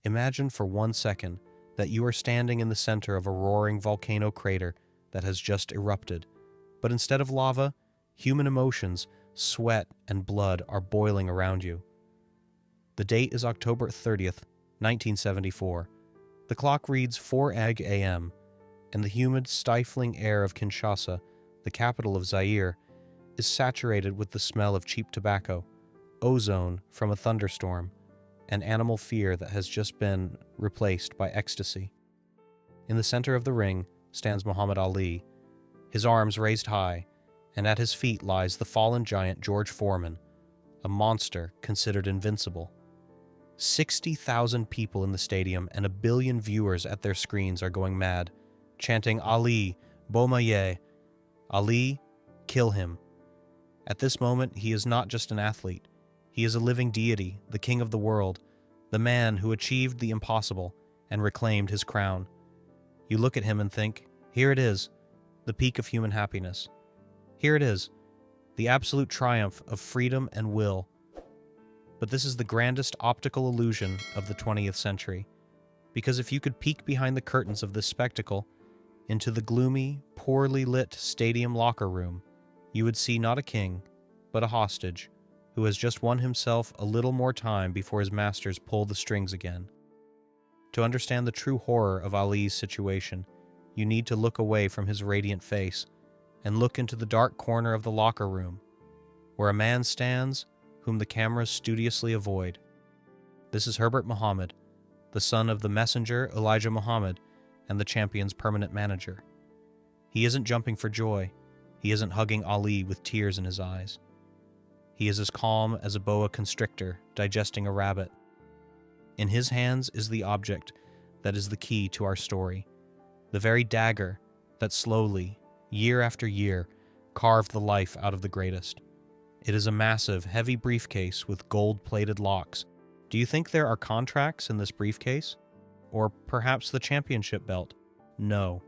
Imagine for 1 second that you are standing in the center of a roaring volcano crater that has just erupted, but instead of lava, human emotions, sweat, and blood are boiling around you. The date is October 30th, 1974. The clock reads 4 a.m., and the humid, stifling air of Kinshasa, the capital of Zaire, is saturated with the smell of cheap tobacco, ozone from a thunderstorm, and animal fear that has just been replaced by ecstasy. In the center of the ring stands Muhammad Ali, his arms raised high, and at his feet lies the fallen giant George Foreman, a monster considered invincible. 60,000 people in the stadium and 1 billion viewers at their screens are going mad, chanting Ali, Beaumaye, Ali, kill him. At this moment, he is not just an athlete. He is a living deity, the king of the world, the man who achieved the impossible and reclaimed his crown. You look at him and think, here it is, the peak of human happiness. Here it is, the absolute triumph of freedom and will. But this is the grandest optical illusion of the 20th century, because if you could peek behind the curtains of this spectacle into the gloomy, poorly lit stadium locker room, you would see not a king, but a hostage, who has just won himself a little more time before his masters pull the strings again. To understand the true horror of Ali's situation, you need to look away from his radiant face and look into the dark corner of the locker room, where a man stands whom the cameras studiously avoid. This is Herbert Muhammad, the son of the messenger Elijah Muhammad and the champion's permanent manager. He isn't jumping for joy. He isn't hugging Ali with tears in his eyes. He is as calm as a boa constrictor digesting a rabbit. In his hands is the object that is the key to our story, the very dagger that slowly, year after year, carved the life out of the greatest. It is a massive, heavy briefcase with gold-plated locks. Do you think there are contracts in this briefcase? Or perhaps the championship belt? No.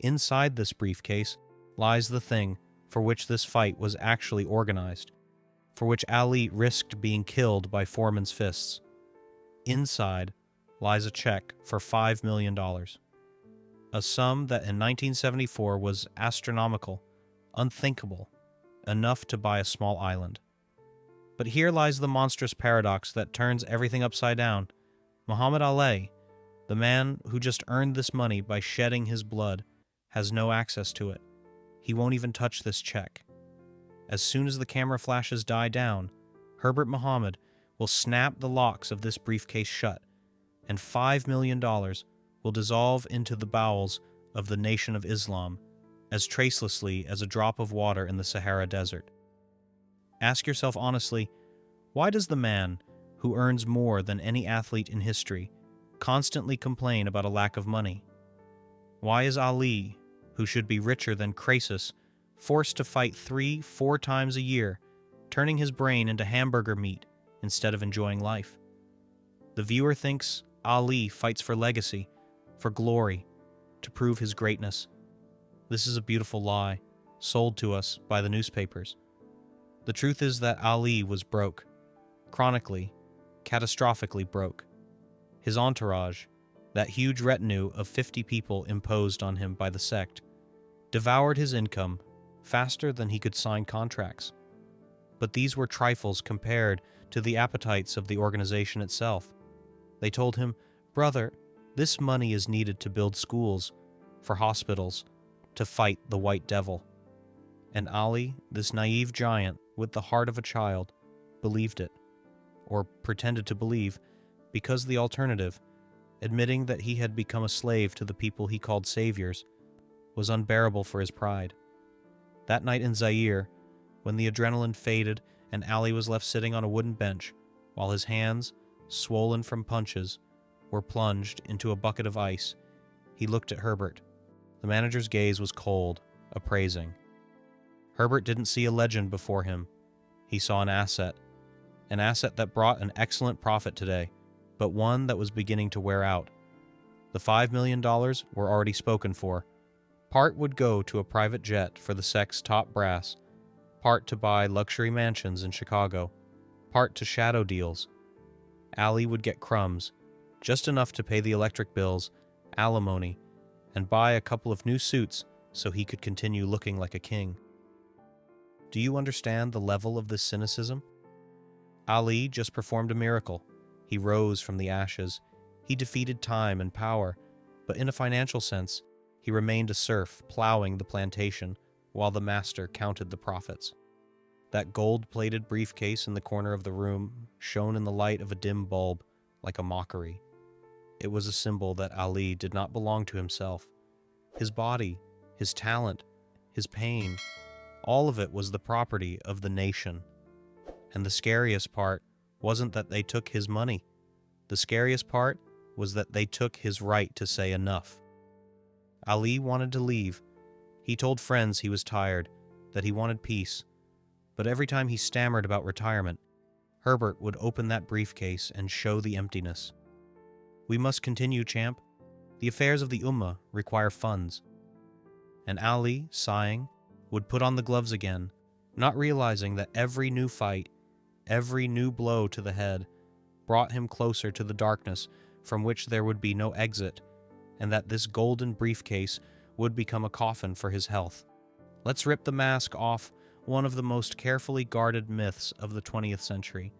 Inside this briefcase lies the thing for which this fight was actually organized, for which Ali risked being killed by Foreman's fists. Inside lies a check for $5 million, a sum that in 1974 was astronomical, unthinkable, enough to buy a small island. But here lies the monstrous paradox that turns everything upside down. Muhammad Ali, the man who just earned this money by shedding his blood, has no access to it. He won't even touch this check. As soon as the camera flashes die down, Herbert Muhammad will snap the locks of this briefcase shut, and $5 million will dissolve into the bowels of the Nation of Islam as tracelessly as a drop of water in the Sahara Desert. Ask yourself honestly, why does the man who earns more than any athlete in history constantly complain about a lack of money? Why is Ali, who should be richer than Croesus, forced to fight 3-4 times a year, turning his brain into hamburger meat instead of enjoying life? The viewer thinks Ali fights for legacy, for glory, to prove his greatness. This is a beautiful lie, sold to us by the newspapers. The truth is that Ali was broke, chronically, catastrophically broke. His entourage, that huge retinue of 50 people imposed on him by the sect, devoured his income faster than he could sign contracts. But these were trifles compared to the appetites of the organization itself. They told him, "Brother, this money is needed to build schools, for hospitals, to fight the white devil." And Ali, this naive giant with the heart of a child, believed it, or pretended to believe, because the alternative, admitting that he had become a slave to the people he called saviors, was unbearable for his pride. That night in Zaire, when the adrenaline faded and Ali was left sitting on a wooden bench, while his hands, swollen from punches, were plunged into a bucket of ice, he looked at Herbert. The manager's gaze was cold, appraising. Herbert didn't see a legend before him. He saw an asset that brought an excellent profit today, but one that was beginning to wear out. The $5 million were already spoken for. Part would go to a private jet for the sect's top brass, part to buy luxury mansions in Chicago, part to shadow deals. Ali would get crumbs, just enough to pay the electric bills, alimony, and buy a couple of new suits so he could continue looking like a king. Do you understand the level of this cynicism? Ali just performed a miracle. He rose from the ashes. He defeated time and power, but in a financial sense, he remained a serf plowing the plantation while the master counted the profits. That gold-plated briefcase in the corner of the room shone in the light of a dim bulb like a mockery. It was a symbol that Ali did not belong to himself. His body, his talent, his pain, all of it was the property of the nation. And the scariest part wasn't that they took his money. The scariest part was that they took his right to say enough. Ali wanted to leave. He told friends he was tired, that he wanted peace. But every time he stammered about retirement, Herbert would open that briefcase and show the emptiness. We must continue, champ. The affairs of the Ummah require funds. And Ali, sighing, would put on the gloves again, not realizing that every new fight, every new blow to the head, brought him closer to the darkness from which there would be no exit, and that this golden briefcase would become a coffin for his health. Let's rip the mask off one of the most carefully guarded myths of the 20th century,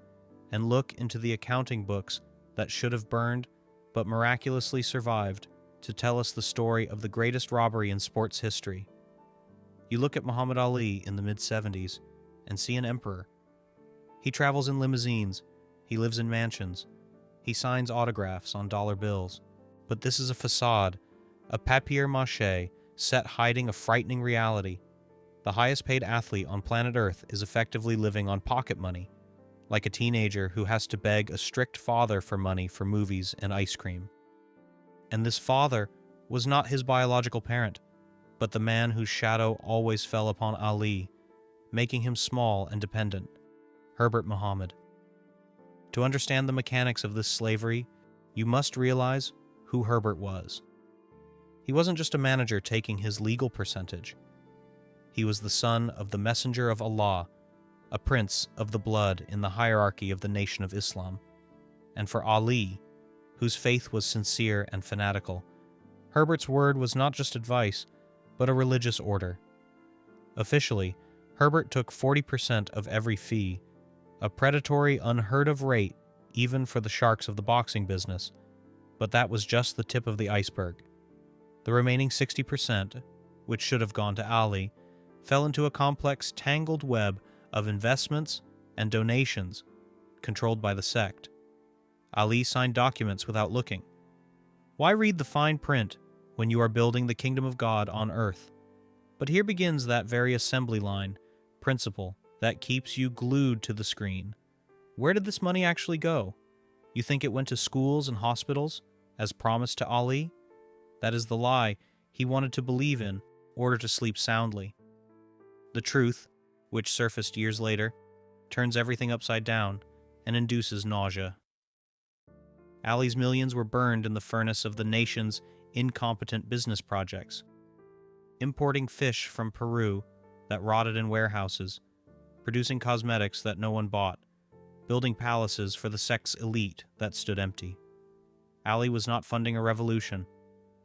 and look into the accounting books that should have burned but miraculously survived to tell us the story of the greatest robbery in sports history. You look at Muhammad Ali in the mid-70s and see an emperor. He travels in limousines, he lives in mansions, he signs autographs on dollar bills. But this is a facade, a papier-mâché set hiding a frightening reality. The highest-paid athlete on planet Earth is effectively living on pocket money, like a teenager who has to beg a strict father for money for movies and ice cream. And this father was not his biological parent, but the man whose shadow always fell upon Ali, making him small and dependent, Herbert Muhammad. To understand the mechanics of this slavery, you must realize who Herbert was. He wasn't just a manager taking his legal percentage. He was the son of the messenger of Allah, a prince of the blood in the hierarchy of the Nation of Islam. And for Ali, whose faith was sincere and fanatical, Herbert's word was not just advice, but a religious order. Officially, Herbert took 40% of every fee, a predatory, unheard-of rate even for the sharks of the boxing business, but that was just the tip of the iceberg. The remaining 60%, which should have gone to Ali, fell into a complex, tangled web of investments and donations controlled by the sect. Ali signed documents without looking. Why read the fine print when you are building the kingdom of God on earth? But here begins that very assembly line, principle, that keeps you glued to the screen. Where did this money actually go? You think it went to schools and hospitals, as promised to Ali? That is the lie he wanted to believe in order to sleep soundly. The truth, which surfaced years later, turns everything upside down and induces nausea. Ali's millions were burned in the furnace of the nation's incompetent business projects. Importing fish from Peru that rotted in warehouses, producing cosmetics that no one bought, building palaces for the sect's elite that stood empty. Ali was not funding a revolution.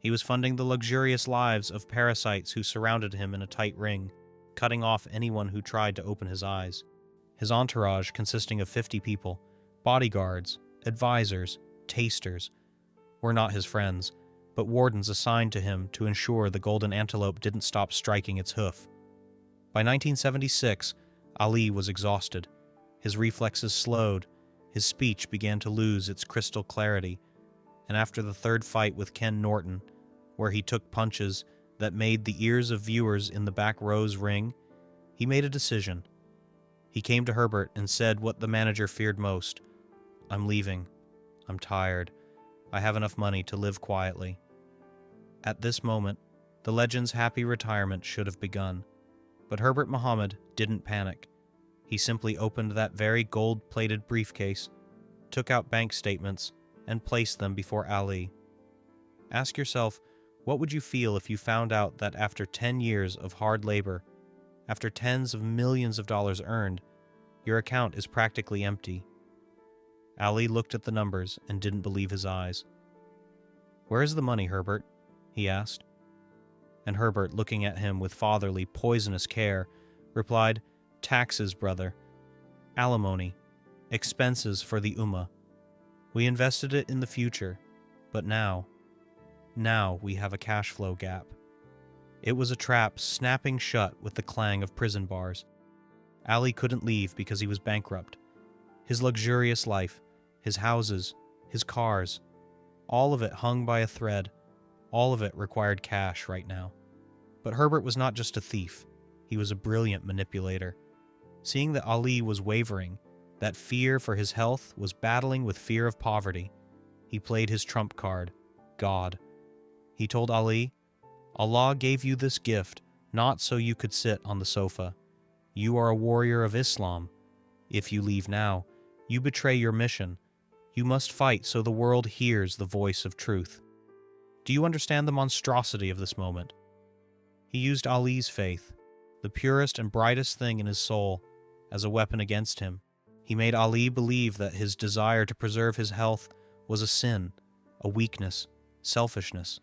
He was funding the luxurious lives of parasites who surrounded him in a tight ring, cutting off anyone who tried to open his eyes. His entourage, consisting of 50 people, bodyguards, advisors, tasters, were not his friends, but wardens assigned to him to ensure the golden antelope didn't stop striking its hoof. By 1976, Ali was exhausted. His reflexes slowed, his speech began to lose its crystal clarity, and after the third fight with Ken Norton, where he took punches that made the ears of viewers in the back rows ring, he made a decision. He came to Herbert and said what the manager feared most: "I'm leaving. I'm tired. I have enough money to live quietly." At this moment, the legend's happy retirement should have begun. But Herbert Muhammad didn't panic. He simply opened that very gold-plated briefcase, took out bank statements, and placed them before Ali. Ask yourself, what would you feel if you found out that after 10 years of hard labor, after tens of millions of dollars earned, your account is practically empty? Ali looked at the numbers and didn't believe his eyes. "Where is the money, Herbert?" he asked. And Herbert, looking at him with fatherly, poisonous care, replied, "Taxes, brother. Alimony. Expenses for the Ummah. We invested it in the future, but now we have a cash flow gap." It was a trap snapping shut with the clang of prison bars. Ali couldn't leave because he was bankrupt. His luxurious life, his houses, his cars, all of it hung by a thread. All of it required cash right now. But Herbert was not just a thief. He was a brilliant manipulator. Seeing that Ali was wavering, that fear for his health was battling with fear of poverty, he played his trump card, God. He told Ali, "Allah gave you this gift not so you could sit on the sofa. You are a warrior of Islam. If you leave now, you betray your mission. You must fight so the world hears the voice of truth." Do you understand the monstrosity of this moment? He used Ali's faith, the purest and brightest thing in his soul, as a weapon against him. He made Ali believe that his desire to preserve his health was a sin, a weakness, selfishness.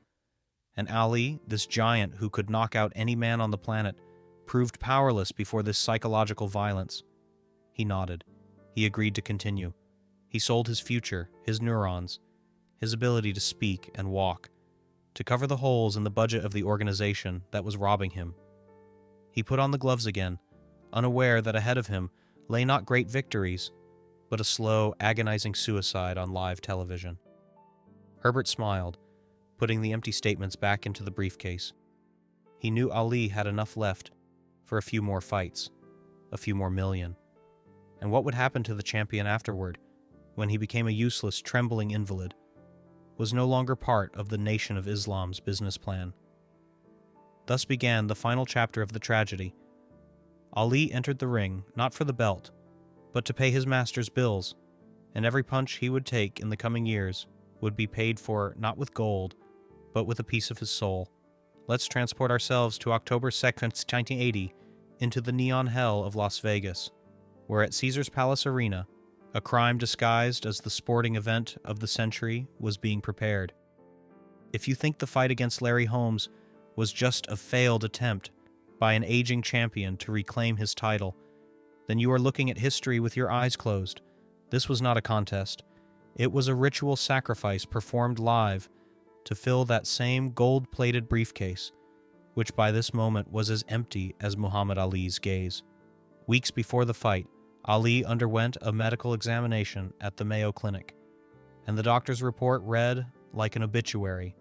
And Ali, this giant who could knock out any man on the planet, proved powerless before this psychological violence. He nodded. He agreed to continue. He sold his future, his neurons, his ability to speak and walk, to cover the holes in the budget of the organization that was robbing him. He put on the gloves again, unaware that ahead of him lay not great victories, but a slow, agonizing suicide on live television. Herbert smiled, putting the empty statements back into the briefcase. He knew Ali had enough left for a few more fights, a few more million. And what would happen to the champion afterward, when he became a useless, trembling invalid, was no longer part of the Nation of Islam's business plan. Thus began the final chapter of the tragedy. Ali entered the ring not for the belt, but to pay his master's bills, and every punch he would take in the coming years would be paid for not with gold, but with a piece of his soul. Let's transport ourselves to October 2nd, 1980, into the neon hell of Las Vegas, where at Caesar's Palace Arena, a crime disguised as the sporting event of the century was being prepared. If you think the fight against Larry Holmes was just a failed attempt by an aging champion to reclaim his title, then you are looking at history with your eyes closed. This was not a contest. It was a ritual sacrifice performed live to fill that same gold-plated briefcase, which by this moment was as empty as Muhammad Ali's gaze. Weeks before the fight, Ali underwent a medical examination at the Mayo Clinic, and the doctor's report read like an obituary.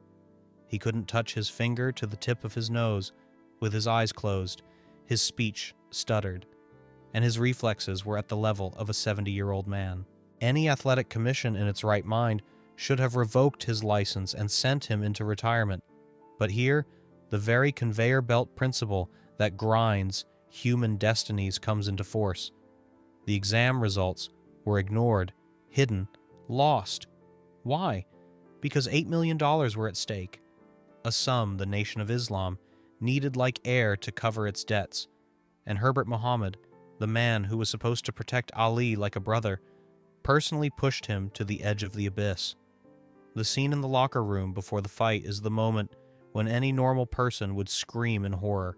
He couldn't touch his finger to the tip of his nose with his eyes closed, his speech stuttered, and his reflexes were at the level of a 70-year-old man. Any athletic commission in its right mind should have revoked his license and sent him into retirement. But here, the very conveyor belt principle that grinds human destinies comes into force. The exam results were ignored, hidden, lost. Why? Because $8 million were at stake, a sum the Nation of Islam needed like air to cover its debts, and Herbert Muhammad, the man who was supposed to protect Ali like a brother, personally pushed him to the edge of the abyss. The scene in the locker room before the fight is the moment when any normal person would scream in horror,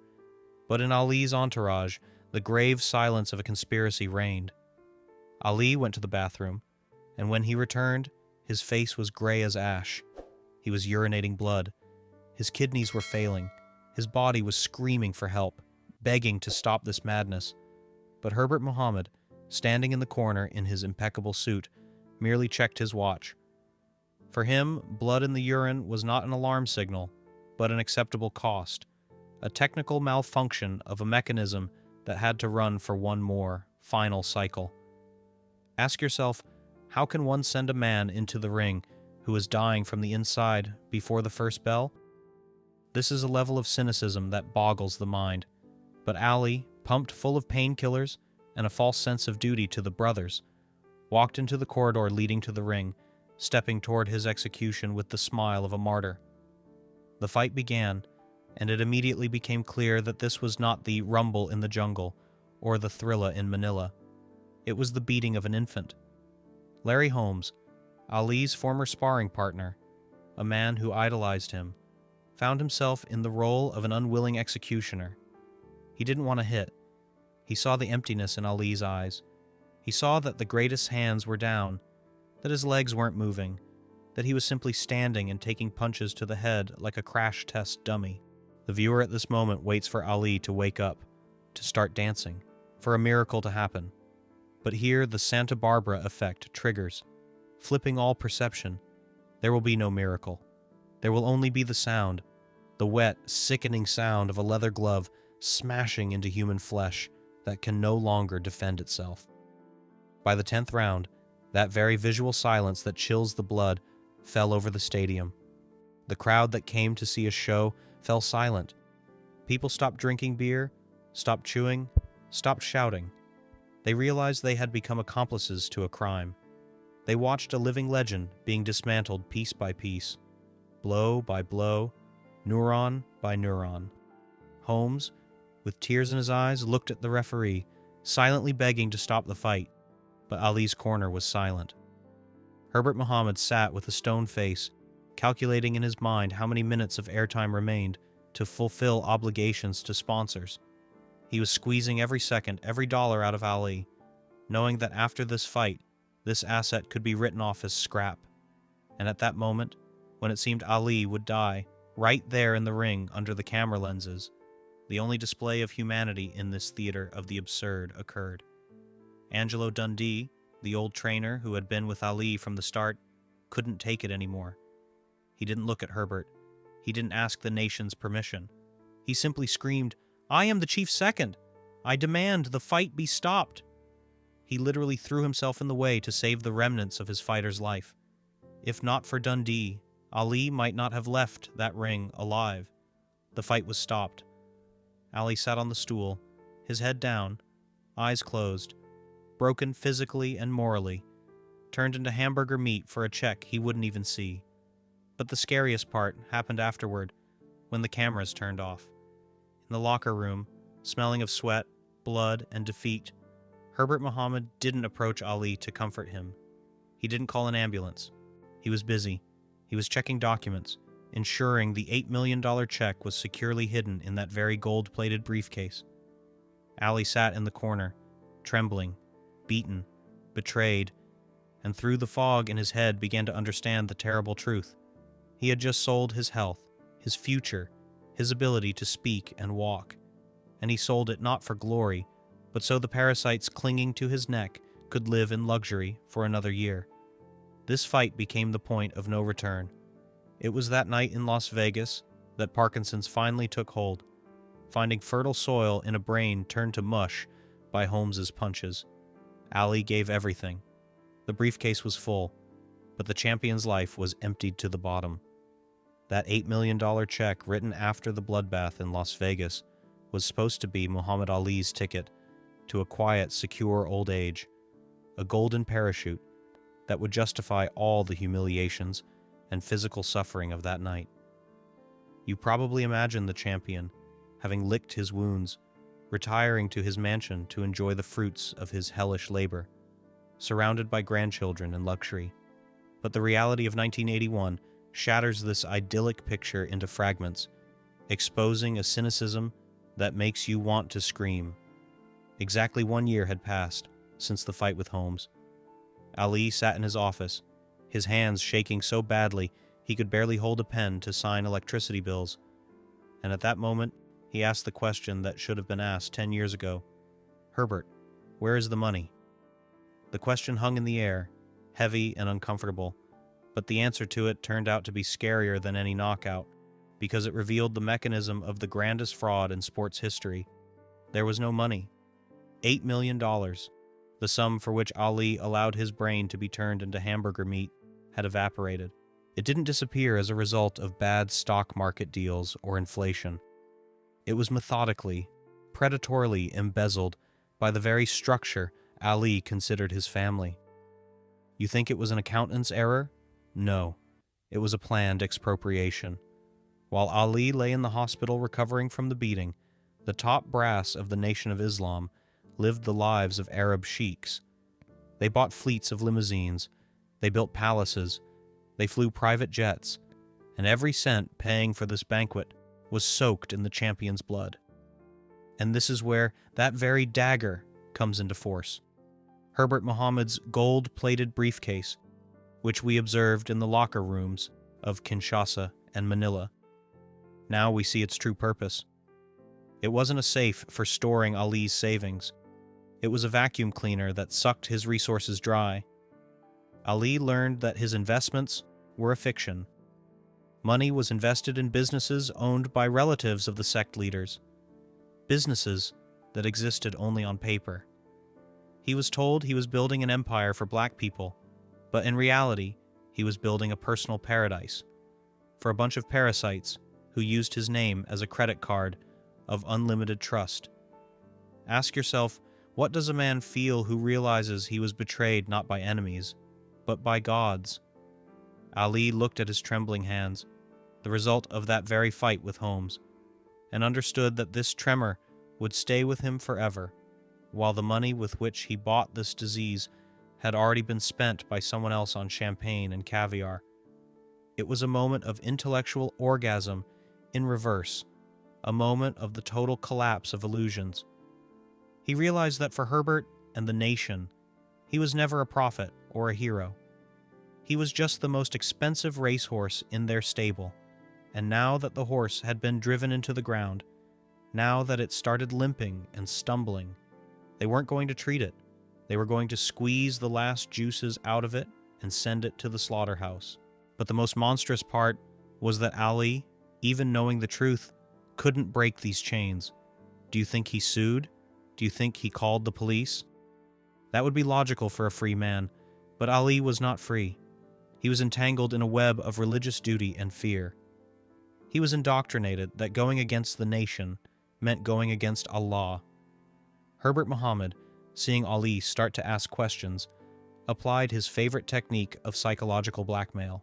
but in Ali's entourage, the grave silence of a conspiracy reigned. Ali went to the bathroom, and when he returned, his face was gray as ash. He was urinating blood. His kidneys were failing. His body was screaming for help, begging to stop this madness. But Herbert Muhammad, standing in the corner in his impeccable suit, merely checked his watch. For him, blood in the urine was not an alarm signal, but an acceptable cost, a technical malfunction of a mechanism that had to run for one more, final cycle. Ask yourself, how can one send a man into the ring who is dying from the inside before the first bell? This is a level of cynicism that boggles the mind. But Ali, pumped full of painkillers and a false sense of duty to the brothers, walked into the corridor leading to the ring, stepping toward his execution with the smile of a martyr. The fight began, and it immediately became clear that this was not the rumble in the jungle or the thrilla in Manila. It was the beating of an infant. Larry Holmes, Ali's former sparring partner, a man who idolized him, found himself in the role of an unwilling executioner. He didn't want to hit. He saw the emptiness in Ali's eyes. He saw that the greatest hands were down, that his legs weren't moving, that he was simply standing and taking punches to the head like a crash test dummy. The viewer at this moment waits for Ali to wake up, to start dancing, for a miracle to happen. But here the Santa Barbara effect triggers, flipping all perception. There will be no miracle. There will only be the sound, the wet, sickening sound of a leather glove smashing into human flesh that can no longer defend itself. By the 10th round, that very visual silence that chills the blood fell over the stadium. The crowd that came to see a show fell silent. People stopped drinking beer, stopped chewing, stopped shouting. They realized they had become accomplices to a crime. They watched a living legend being dismantled piece by piece, blow by blow, neuron by neuron. Holmes, with tears in his eyes, looked at the referee, silently begging to stop the fight, but Ali's corner was silent. Herbert Muhammad sat with a stone face, calculating in his mind how many minutes of airtime remained to fulfill obligations to sponsors. He was squeezing every second, every dollar out of Ali, knowing that after this fight, this asset could be written off as scrap. And at that moment, when it seemed Ali would die, right there in the ring under the camera lenses, the only display of humanity in this theater of the absurd occurred. Angelo Dundee, the old trainer who had been with Ali from the start, couldn't take it anymore. He didn't look at Herbert. He didn't ask the nation's permission. He simply screamed, "I am the chief second! I demand the fight be stopped!" He literally threw himself in the way to save the remnants of his fighter's life. If not for Dundee, Ali might not have left that ring alive. The fight was stopped. Ali sat on the stool, his head down, eyes closed, broken physically and morally, turned into hamburger meat for a check he wouldn't even see. But the scariest part happened afterward, when the cameras turned off. In the locker room, smelling of sweat, blood, and defeat, Herbert Muhammad didn't approach Ali to comfort him. He didn't call an ambulance. He was busy. He was checking documents, ensuring the $8 million check was securely hidden in that very gold-plated briefcase. Ali sat in the corner, trembling, beaten, betrayed, and through the fog in his head began to understand the terrible truth. He had just sold his health, his future, his ability to speak and walk, and he sold it not for glory, but so the parasites clinging to his neck could live in luxury for another year. This fight became the point of no return. It was that night in Las Vegas that Parkinson's finally took hold, finding fertile soil in a brain turned to mush by Holmes's punches. Ali gave everything. The briefcase was full, but the champion's life was emptied to the bottom. That $8 million check written after the bloodbath in Las Vegas was supposed to be Muhammad Ali's ticket to a quiet, secure old age, a golden parachute that would justify all the humiliations and physical suffering of that night. You probably imagine the champion, having licked his wounds, retiring to his mansion to enjoy the fruits of his hellish labor, surrounded by grandchildren and luxury. But the reality of 1981 shatters this idyllic picture into fragments, exposing a cynicism that makes you want to scream. Exactly 1 year had passed since the fight with Holmes. Ali sat in his office, his hands shaking so badly he could barely hold a pen to sign electricity bills. And at that moment, he asked the question that should have been asked 10 years ago. "Herbert, where is the money?" The question hung in the air, heavy and uncomfortable, but the answer to it turned out to be scarier than any knockout, because it revealed the mechanism of the grandest fraud in sports history. There was no money. $8 million, the sum for which Ali allowed his brain to be turned into hamburger meat, had evaporated. It didn't disappear as a result of bad stock market deals or inflation. It was methodically, predatorily embezzled by the very structure Ali considered his family. You think it was an accountant's error? No, it was a planned expropriation. While Ali lay in the hospital recovering from the beating, the top brass of the Nation of Islam lived the lives of Arab sheiks. They bought fleets of limousines, They built palaces, they flew private jets, and every cent paying for this banquet was soaked in the champion's blood. And this is where that very dagger comes into force. Herbert Mohammed's gold-plated briefcase, which we observed in the locker rooms of Kinshasa and Manila. Now we see its true purpose. It wasn't a safe for storing Ali's savings. It was a vacuum cleaner that sucked his resources dry. Ali learned that his investments were a fiction. Money was invested in businesses owned by relatives of the sect leaders, businesses that existed only on paper. He was told he was building an empire for black people, but in reality, he was building a personal paradise for a bunch of parasites who used his name as a credit card of unlimited trust. Ask yourself, what does a man feel who realizes he was betrayed not by enemies, but by gods? Ali looked at his trembling hands, the result of that very fight with Holmes, and understood that this tremor would stay with him forever, while the money with which he bought this disease had already been spent by someone else on champagne and caviar. It was a moment of intellectual orgasm in reverse, a moment of the total collapse of illusions. He realized that for Herbert and the nation, he was never a prophet or a hero. He was just the most expensive racehorse in their stable, and now that the horse had been driven into the ground, now that it started limping and stumbling, they weren't going to treat it. They were going to squeeze the last juices out of it and send it to the slaughterhouse. But the most monstrous part was that Ali, even knowing the truth, couldn't break these chains. Do you think he sued? Do you think he called the police? That would be logical for a free man, but Ali was not free. He was entangled in a web of religious duty and fear. He was indoctrinated that going against the nation meant going against Allah. Herbert Mohammed, seeing Ali start to ask questions, applied his favorite technique of psychological blackmail.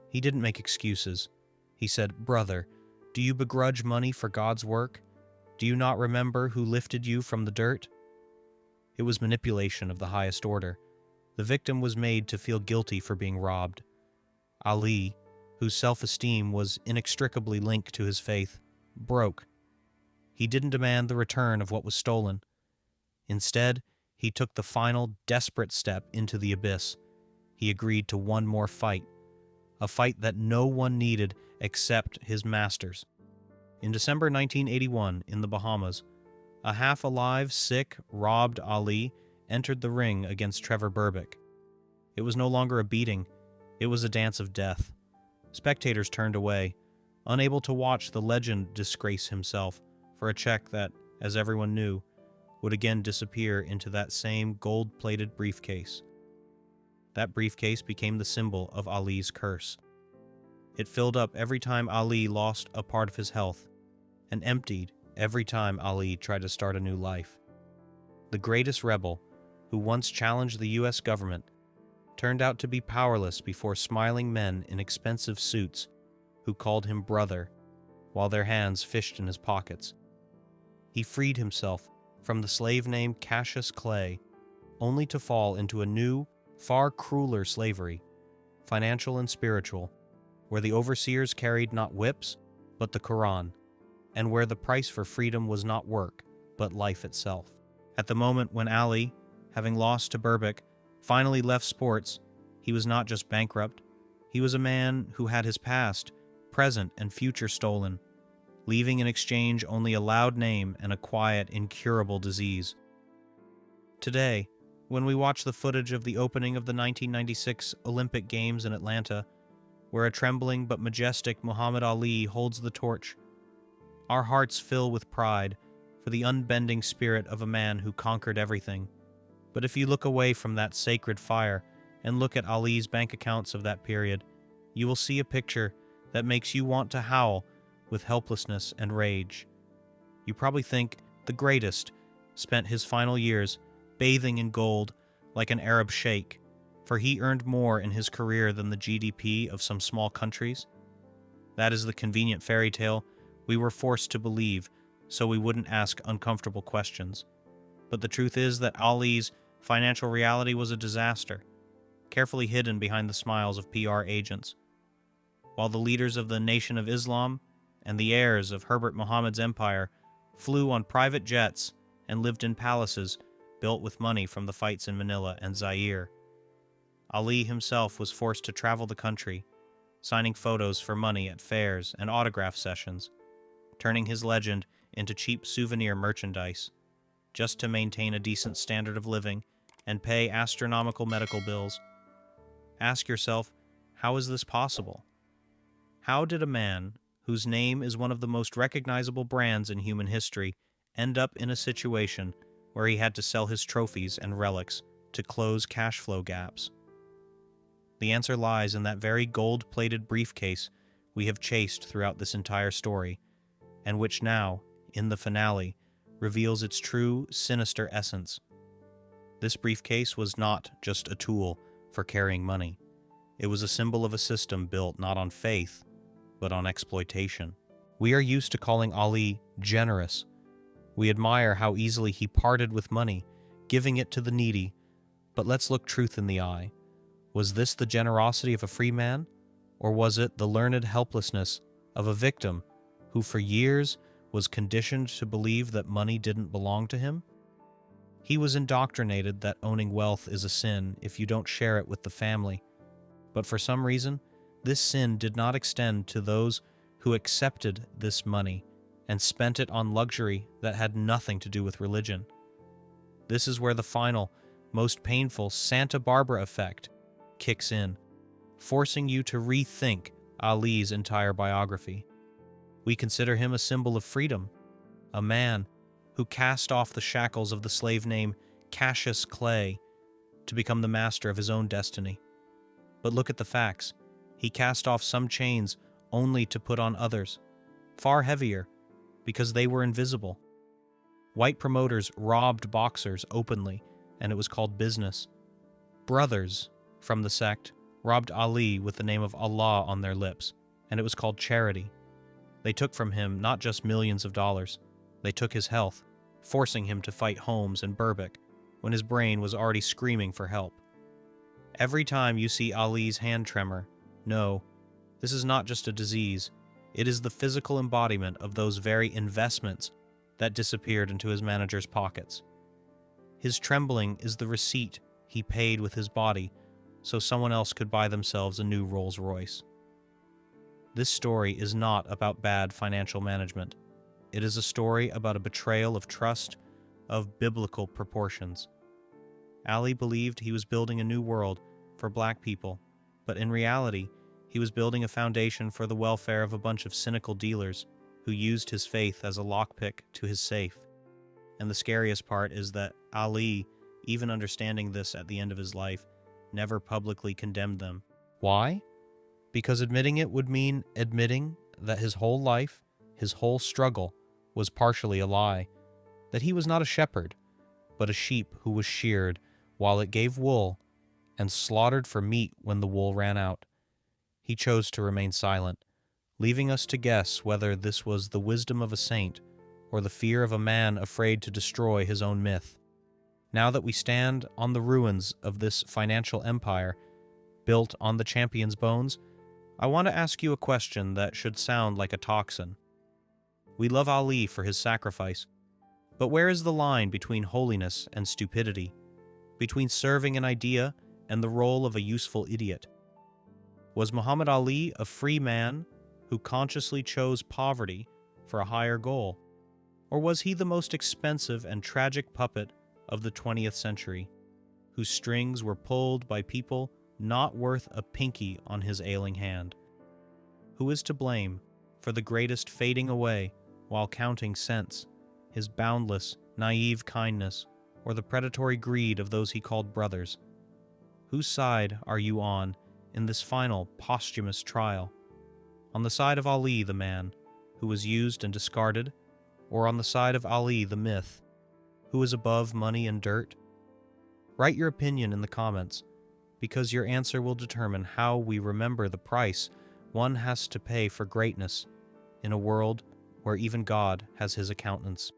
He didn't make excuses. He said, "Brother, do you begrudge money for God's work? Do you not remember who lifted you from the dirt?" It was manipulation of the highest order. The victim was made to feel guilty for being robbed. Ali, whose self-esteem was inextricably linked to his faith, broke. He didn't demand the return of what was stolen. Instead, he took the final, desperate step into the abyss. He agreed to one more fight, a fight that no one needed except his masters. In December 1981, in the Bahamas, a half-alive, sick, robbed Ali entered the ring against Trevor Berbick. It was no longer a beating, it was a dance of death. Spectators turned away, unable to watch the legend disgrace himself for a check that, as everyone knew, would again disappear into that same gold-plated briefcase. That briefcase became the symbol of Ali's curse. It filled up every time Ali lost a part of his health, and emptied every time Ali tried to start a new life. The greatest rebel, who once challenged the U.S. government, turned out to be powerless before smiling men in expensive suits who called him brother, while their hands fished in his pockets. He freed himself from the slave named Cassius Clay, only to fall into a new, far crueler slavery, financial and spiritual, where the overseers carried not whips, but the Quran, and where the price for freedom was not work, but life itself. At the moment when Ali, having lost to Berbick, finally left sports, he was not just bankrupt, he was a man who had his past, present, and future stolen, leaving in exchange only a loud name and a quiet, incurable disease. Today, when we watch the footage of the opening of the 1996 Olympic Games in Atlanta, where a trembling but majestic Muhammad Ali holds the torch, our hearts fill with pride for the unbending spirit of a man who conquered everything. But if you look away from that sacred fire and look at Ali's bank accounts of that period, you will see a picture that makes you want to howl with helplessness and rage. You probably think the greatest spent his final years bathing in gold like an Arab sheikh, for he earned more in his career than the GDP of some small countries. That is the convenient fairy tale we were forced to believe so we wouldn't ask uncomfortable questions. But the truth is that Ali's financial reality was a disaster. carefully hidden behind the smiles of PR agents. While the leaders of the Nation of Islam and the heirs of Herbert Mohammed's empire flew on private jets and lived in palaces built with money from the fights in Manila and Zaire, Ali himself was forced to travel the country, signing photos for money at fairs and autograph sessions, turning his legend into cheap souvenir merchandise, just to maintain a decent standard of living and pay astronomical medical bills. Ask yourself, how is this possible? How did a man whose name is one of the most recognizable brands in human history end up in a situation where he had to sell his trophies and relics to close cash flow gaps? The answer lies in that very gold-plated briefcase we have chased throughout this entire story, and which now, in the finale, reveals its true, sinister essence. This briefcase was not just a tool for carrying money. It was a symbol of a system built not on faith, but on exploitation. We are used to calling Ali generous. We admire how easily he parted with money, giving it to the needy. But let's look truth in the eye. Was this the generosity of a free man, or was it the learned helplessness of a victim who for years was conditioned to believe that money didn't belong to him? He was indoctrinated that owning wealth is a sin if you don't share it with the family. But for some reason, this sin did not extend to those who accepted this money and spent it on luxury that had nothing to do with religion. This is where the final, most painful Santa Barbara effect kicks in, forcing you to rethink Ali's entire biography. We consider him a symbol of freedom, a man who cast off the shackles of the slave name Cassius Clay to become the master of his own destiny. But look at the facts. He cast off some chains only to put on others, far heavier, because they were invisible. White promoters robbed boxers openly, and it was called business. Brothers from the sect robbed Ali with the name of Allah on their lips, and it was called charity. They took from him not just millions of dollars, they took his health, forcing him to fight Holmes and Berbick when his brain was already screaming for help. Every time you see Ali's hand tremor, know, this is not just a disease, it is the physical embodiment of those very investments that disappeared into his manager's pockets. His trembling is the receipt he paid with his body so someone else could buy themselves a new Rolls Royce. This story is not about bad financial management. It is a story about a betrayal of trust of biblical proportions. Ali believed he was building a new world for black people, but in reality, he was building a foundation for the welfare of a bunch of cynical dealers who used his faith as a lockpick to his safe. And the scariest part is that Ali, even understanding this at the end of his life, never publicly condemned them. Why? Because admitting it would mean admitting that his whole life, his whole struggle, was partially a lie, that he was not a shepherd, but a sheep who was sheared while it gave wool and slaughtered for meat when the wool ran out. He chose to remain silent, leaving us to guess whether this was the wisdom of a saint or the fear of a man afraid to destroy his own myth. Now that we stand on the ruins of this financial empire, built on the champion's bones, I want to ask you a question that should sound like a toxin. We love Ali for his sacrifice, but where is the line between holiness and stupidity, between serving an idea and the role of a useful idiot? Was Muhammad Ali a free man who consciously chose poverty for a higher goal? Or was he the most expensive and tragic puppet of the 20th century, whose strings were pulled by people not worth a pinky on his ailing hand? Who is to blame for the greatest fading away while counting cents, his boundless, naive kindness, or the predatory greed of those he called brothers? Whose side are you on in this final posthumous trial? On the side of Ali the man, who was used and discarded, or on the side of Ali the myth, who is above money and dirt? Write your opinion in the comments, because your answer will determine how we remember the price one has to pay for greatness in a world where even God has his accountants.